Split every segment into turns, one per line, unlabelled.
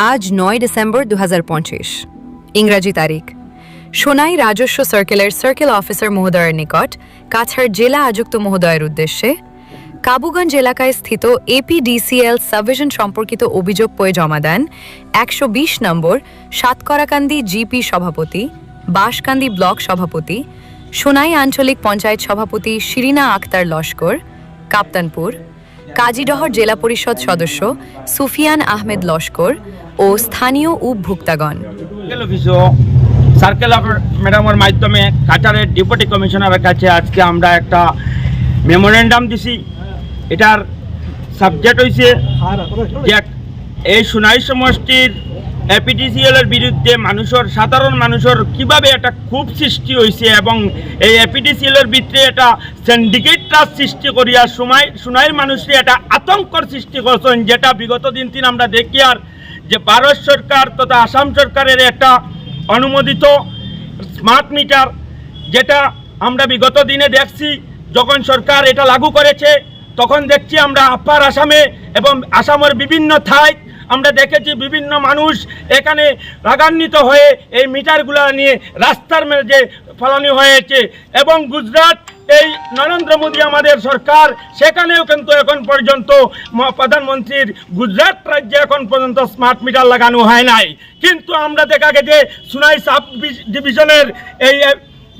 আজ 9 ডিসেম্বর 2025 ইংরাজি তারিখ সোনাই রাজস্ব সার্কেলের সার্কেল অফিসার মহোদয়ের নিকট কাছাড় জেলা আযুক্ত মহোদয়ের উদ্দেশ্যে কাবুগঞ্জ এলাকায় স্থিত এপিডিসিএল সাবডিভিশন সম্পর্কিত অভিযোগ পয়ে জমা দেন 120 নম্বর সাতকরাকান্দি জিপি সভাপতি, বাঁশকান্দি ব্লক সভাপতি, সোনাই আঞ্চলিক পঞ্চায়েত সভাপতি শিরিনা আক্তার লস্কর, কাপ্তানপুর, কাজীডহর জেলা পরিষদ সদস্য সুফিয়ান আহমেদ লস্কর ও স্থানীয় উপভোক্তাগণ।
সার্কেল ম্যাডামের মাধ্যমে কাছাড়ের ডেপুটি কমিশনারের কাছে আজকে আমরা একটা মেমোরেন্ডাম দিছি। এটার সাবজেক্ট হয়েছে যে এই সোনাই সমষ্টির এপিডিসিএলের বিরুদ্ধে সাধারণ মানুষের কীভাবে একটা ক্ষোভ সৃষ্টি হয়েছে এবং এই এপিডিসিএলের ভিতরে একটা সিন্ডিকেট ট্রাস্ট সৃষ্টি করিয়া সোনাইয়ের মানুষের একটা আতঙ্কর সৃষ্টি করছেন, যেটা বিগত দিন আমরা দেখি। আর যে ভারত সরকার তথা আসাম সরকারের একটা অনুমোদিত স্মার্ট মিটার, যেটা আমরা বিগত দিনে দেখছি যখন সরকার এটা লাগু করেছে, তখন দেখছি আমরা আপার আসামে এবং আসামের বিভিন্ন ঠাই আমরা দেখেছি বিভিন্ন মানুষ এখানে রাগান্বিত হয়ে এই মিটারগুলো নিয়ে রাস্তার মেঝে ফেলানো হয়েছে। এবং গুজরাট, এই নরেন্দ্র মোদী আমাদের সরকার, সেখানেও কিন্তু এখন পর্যন্ত প্রধানমন্ত্রীর গুজরাট রাজ্যে এখন পর্যন্ত স্মার্ট মিটার লাগানো হয় নাই। কিন্তু আমরা দেখা গেছে সোনাই সাব ডিভিশনের এই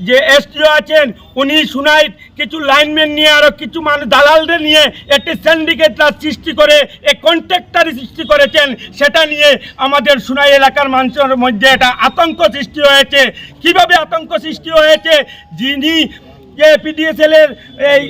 যে এসটিও আছেন, উনি সোনাই কিছু লাইনম্যান নিয়ে আরও কিছু মানুষ দালালদের নিয়ে একটি সিন্ডিকেট সৃষ্টি করে এক কন্ট্রাক্টারি সৃষ্টি করেছেন। সেটা নিয়ে আমাদের সোনাই এলাকার মানুষের মধ্যে একটা আতঙ্ক সৃষ্টি হয়েছে। কিভাবে আতঙ্ক সৃষ্টি হয়েছে? যিনি এপিডিসিএলের এই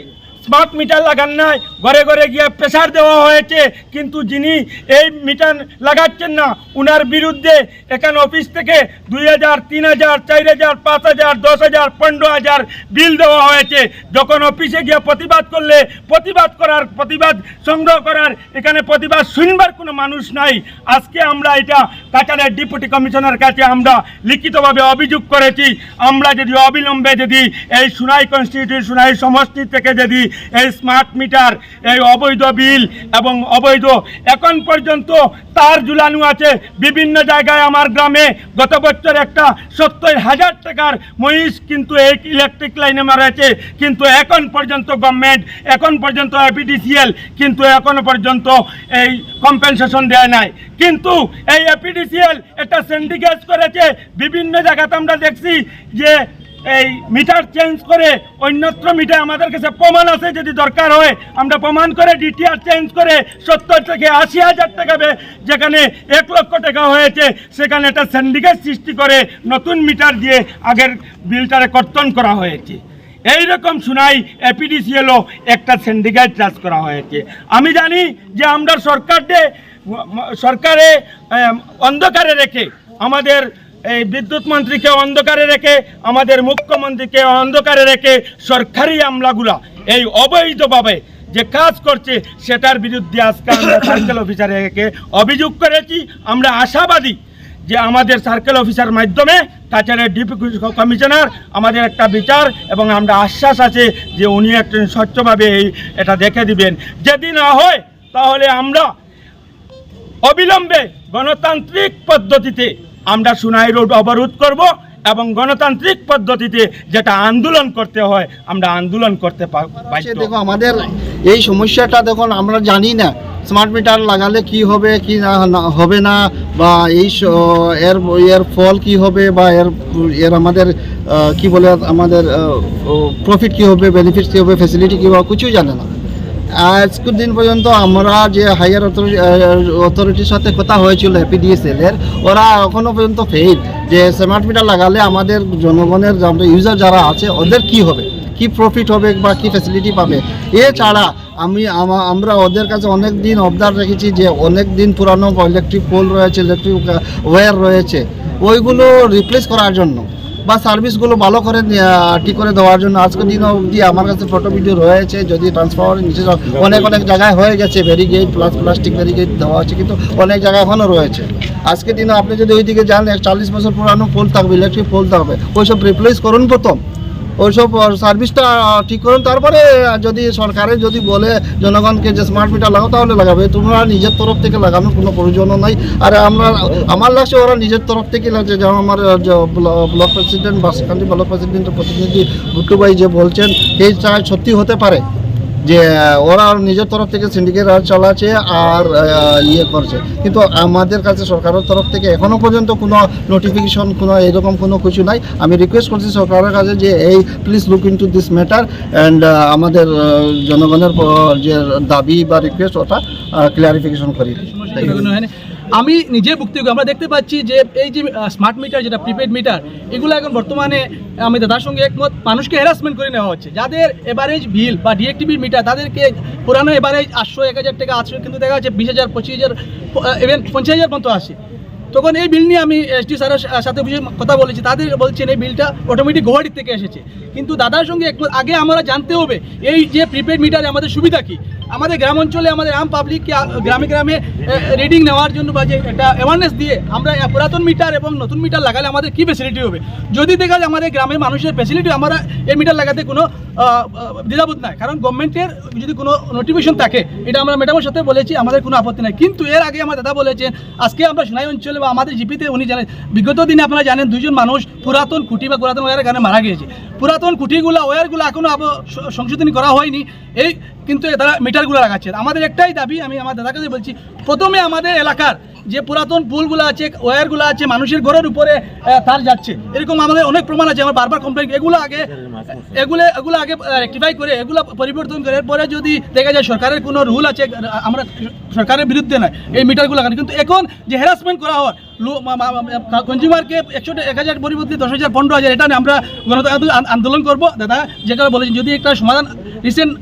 স্মার্ট মিটার লাগান নাই, ঘরে ঘরে গিয়ে প্রেসার দেওয়া হয়েছে, কিন্তু যিনি এই মিটার লাগাচ্ছেন না, উনার বিরুদ্ধে এখানে অফিস থেকে 2000, 3000, 4000, 5000, 10000, 15000 বিল দেওয়া হয়েছে। যখন অফিসে গিয়ে প্রতিবাদ করলে প্রতিবাদ সংগ্রহ করার এখানে প্রতিবাদ শুনবার কোনো মানুষ নাই। আজকে আমরা এটা কাছাড়ের ডেপুটি কমিশনার কাছে আমরা লিখিতভাবে অভিযোগ করেছি। আমরা যদি অবিলম্বে যদি এই সোনাই কনস্টিটিউশন সোনাই সমষ্টি থেকে যদি এই স্মার্ট মিটার, এই অবৈধ বিল এবং অবৈধ এখন পর্যন্ত তার ঝুলানো আছে বিভিন্ন জায়গায়। আমার গ্রামে গত বছর একটা 70,000 টাকার মহিষ কিন্তু এই ইলেকট্রিক লাইনে মারা আছে, কিন্তু এখন পর্যন্ত গভর্নমেন্ট, এখন পর্যন্ত এপিডিসিএল কিন্তু এখনো পর্যন্ত এই কম্পেনসেশন দেয় নাই। কিন্তু এই এপিডিসিএল একটা সিন্ডিকেট করেছে। বিভিন্ন জায়গাতে আমরা দেখছি যে এই মিটার চেঞ্জ করে অন্যত্র মিটার, আমাদের কাছে প্রমাণ আছে, যদি দরকার হয় আমরা প্রমাণ করে ডিটিআর চেঞ্জ করে 70 থেকে 80,000 টাকা যেখানে 1 লক্ষ টাকা হয়েছে, সেখানে একটা সিন্ডিকেট সৃষ্টি করে নতুন মিটার দিয়ে আগের বিলটারে কর্তন করা হয়েছে। এইরকম সোনাই এপিডিসিএলও একটা সিন্ডিকেট চাষ করা হয়েছে। আমি জানি যে আমরা সরকারে অন্ধকারে রেখে, আমাদের এই বিদ্যুৎ মন্ত্রীকে অন্ধকারে রেখে, আমাদের মুখ্যমন্ত্রীকে অন্ধকারে রেখে সরকারি আমলাগুলা এই অবৈধভাবে যে কাজ করছে, সেটার বিরুদ্ধে আজকে আমরা সার্কেল অফিসারকে অভিযোগ করেছি। আমরা আশাবাদী যে আমাদের সার্কেল অফিসার মাধ্যমে কাছাড়ের ডেপুটি কমিশনার আমাদের একটা বিচার, এবং আমরা আশ্বাস আছে যে উনি একটা স্বচ্ছভাবে এটা দেখে দিবেন। যদি না হয় তাহলে আমরা অবিলম্বে গণতান্ত্রিক পদ্ধতিতে আমরা সোনাই রোড অবরোধ করব এবং গণতান্ত্রিক পদ্ধতিতে যেটা আন্দোলন করতে হয় আমরা আন্দোলন করতে পারি।
দেখো, আমাদের এই সমস্যাটা দেখুন, আমরা জানি না স্মার্ট মিটার লাগালে কি হবে কি না হবে না, বা এই এর ফল কি হবে, বা এর আমাদের কি বলে আমাদের প্রফিট কি হবে, বেনিফিট কি হবে, ফ্যাসিলিটি কি হবে, কিছুই জানে না। আজকের দিন পর্যন্ত আমরা যে হায়ার অথরিটির সাথে কথা হয়েছিল এপিডিসিএলের, ওরা এখনও পর্যন্ত ফেল যে স্মার্ট মিটার লাগালে আমাদের জনগণের ইউজার যারা আছে ওদের কি হবে, কি প্রফিট হবে বা কি ফ্যাসিলিটি পাবে। এছাড়া আমরা ওদের কাছে অনেক দিন অবদান রেখেছি যে অনেক দিন পুরানো ইলেকট্রিক পোল রয়েছে, ইলেকট্রিক ওয়্যার রয়েছে, ওইগুলো রিপ্লেস করার জন্য বা সার্ভিসগুলো ভালো করে ঠিক করে দেওয়ার জন্য। আজকের দিন অবধি আমার কাছে ফটো ভিডিও রয়েছে, যদি ট্রান্সফরমারের নিচে অনেক জায়গায় হয়ে গেছে ব্যারিকেড প্লাস্টিক ব্যারিকেড দেওয়া হচ্ছে, কিন্তু অনেক জায়গায় এখনও রয়েছে। আজকের দিনে আপনি যদি ওই দিকে যান, 40 বছর পুরানো পোল থাকবে, ইলেকট্রিক পোল থাকবে, ওইসব রিপ্লেস করুন প্রথম। ওইসব সার্ভিসটা ঠিক করুন। তারপরে যদি সরকারে যদি বলে জনগণকে যে স্মার্ট মিটার লাগাও তাহলে লাগাবে, তোমরা নিজের তরফ থেকে লাগানোর কোনো প্রয়োজনও নাই। আর আমার লাগছে ওরা নিজের তরফ থেকে লাগছে, যেমন আমার ব্লক প্রেসিডেন্ট বাসকান্দি ব্লক প্রেসিডেন্টের প্রতিনিধি গুট্টু ভাই যে বলছেন এই চায় সত্যি হতে পারে যে ওরা নিজের তরফ থেকে সিন্ডিকেট চালাচ্ছে আর ইয়ে করছে, কিন্তু আমাদের কাছে সরকারের তরফ থেকে এখনও পর্যন্ত কোনো নোটিফিকেশন কোনো এরকম কোনো কিছু নাই। আমি রিকোয়েস্ট করছি সরকারের কাছে যে এই please look into this matter and আমাদের জনগণের যে দাবি বা রিকোয়েস্ট ওটা ক্লিয়ারিফিকেশন করি।
আমি নিজে ভুক্তি আমরা দেখতে পাচ্ছি যে এই যে স্মার্ট মিটার যেটা প্রিপেড মিটার এগুলো এখন বর্তমানে আমি দাদার সঙ্গে একমত, মানুষকে হ্যারাসমেন্ট করে নেওয়া হচ্ছে। যাদের এভারেজ বিল বা ডিএক্টিভি মিটার তাদেরকে পুরানো এভারেজ 800-1000 টাকা আছে, কিন্তু দেখা যাচ্ছে 20,000 25,000 ইভেন 50,000 পর্যন্ত আসে। তখন এই বিল নিয়ে আমি এসডি স্যারের সাথে কথা বলেছি, তাদের বলছেন এই বিলটা অটোমেটিক গুয়াহাটি থেকে এসেছে। কিন্তু দাদার সঙ্গে আগে আমরা জানতে হবে এই যে প্রিপেড মিটারে আমাদের সুবিধা কী। আমাদের গ্রাম অঞ্চলে আমাদের আম পাবলিককে গ্রামে গ্রামে রিডিং নেওয়ার জন্য বা যে একটা অ্যাওয়ারনেস দিয়ে আমরা পুরাতন মিটার এবং নতুন মিটার লাগালে আমাদের কী ফেসিলিটি হবে। যদি দেখা যায় আমাদের গ্রামের মানুষের ফেসিলিটি, আমরা এই মিটার লাগাতে কোনো দ্বিধাবোধ নাই, কারণ গভর্নমেন্টের যদি কোনো নোটিফিকেশন থাকে এটা আমরা ম্যাডামের সাথে বলেছি, আমাদের কোনো আপত্তি নাই। কিন্তু এর আগে আমার দাদা বলেছেন আজকে আমরা সোনাই অঞ্চলে বা আমাদের জিপিতে উনি জানেন বিগত দিনে আপনারা জানেন 2জন মানুষ পুরাতন খুঁটি বা পুরাতন ওয়ারের কারণে মারা গিয়েছে। পুরাতন খুঁটিগুলো ওয়ারগুলো এখনও সংশোধনী করা হয়নি, এই কিন্তু তারা মিটারগুলো লাগাচ্ছে। আমাদের একটাই দাবি, আমি আমার দাদার কাছে বলছি, প্রথমে আমাদের এলাকার যে পুরাতন পুলগুলো আছে ওয়্যারগুলো আছে মানুষের ঘরের উপরে তার যাচ্ছে, এরকম আমাদের অনেক প্রমাণ আছে, আমার বারবার কমপ্লেন, এগুলো আগে রেকটিফাই করে এগুলো পরিবর্তন করে এরপরে যদি দেখা যায় সরকারের কোনো রুল আছে, আমরা সরকারের বিরুদ্ধে নয় এই মিটারগুলো লাগানো। কিন্তু এখন যে হ্যারাসমেন্ট করা হয় কনজিউমারকে 100,000 পরিবর্তে 10,000 15,000, এটা নিয়ে আমরা আন্দোলন করবো। দাদা যেটা বলেছেন যদি একটা সমাধান রিসেন্ট